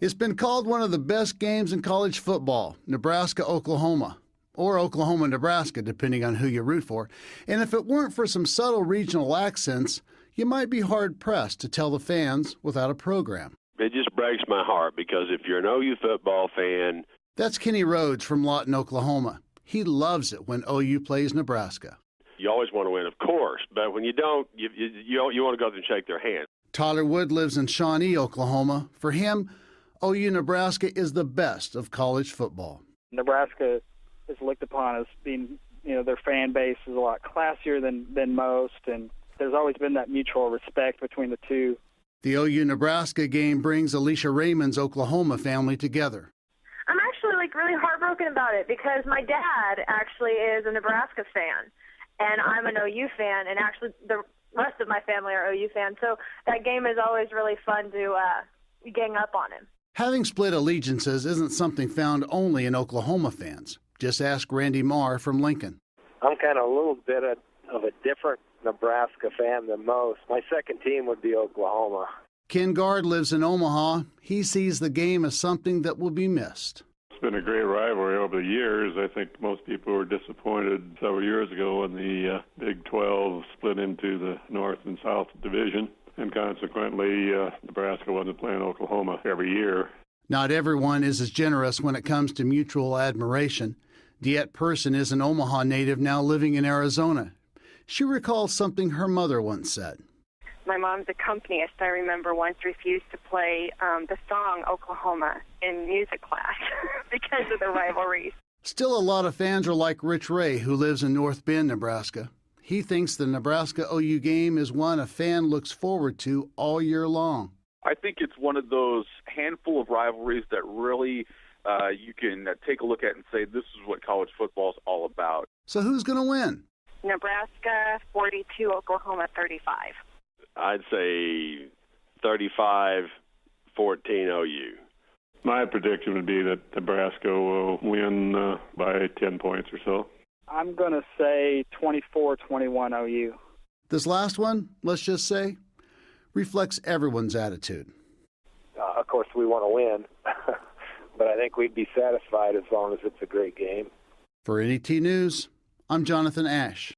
It's been called one of the best games in college football, Nebraska-Oklahoma, or Oklahoma-Nebraska, depending on who you root for. And if it weren't for some subtle regional accents, you might be hard-pressed to tell the fans without a program. It just breaks my heart because if you're an OU football fan... That's Kenny Rhodes from Lawton, Oklahoma. He loves it when OU plays Nebraska. You always want to win, of course, but when you don't, you want to go there and shake their hand. Tyler Wood lives in Shawnee, Oklahoma. For him, OU Nebraska is the best of college football. Nebraska is looked upon as being, their fan base is a lot classier than most, and there's always been that mutual respect between the two. The OU Nebraska game brings Alicia Raymond's Oklahoma family together. I'm actually really heartbroken about it because my dad actually is a Nebraska fan, and I'm an OU fan, and actually the rest of my family are OU fans. So that game is always really fun to gang up on him. Having split allegiances isn't something found only in Oklahoma fans. Just ask Randy Marr from Lincoln. I'm kind of a little bit of a different Nebraska fan than most. My second team would be Oklahoma. Ken Gard lives in Omaha. He sees the game as something that will be missed. It's been a great rivalry over the years. I think most people were disappointed several years ago when the Big 12 split into the North and South Division, and consequently Nebraska wasn't playing Oklahoma every year. Not everyone is as generous when it comes to mutual admiration. DeEtte Person is an Omaha native now living in Arizona. She recalls something her mother once said. My mom's accompanist, I remember, once refused to play the song Oklahoma in music class because of the rivalries. Still, a lot of fans are like Rich Ray, who lives in North Bend, Nebraska. He thinks the Nebraska-OU game is one a fan looks forward to all year long. I think it's one of those handful of rivalries that really you can take a look at and say this is what college football is all about. So who's going to win? Nebraska 42, Oklahoma 35. I'd say 35-14 OU. My prediction would be that Nebraska will win by 10 points or so. I'm going to say 24-21 OU. This last one, let's just say, reflects everyone's attitude. Of course, we want to win, but I think we'd be satisfied as long as it's a great game. For NET News, I'm Jonathan Ash.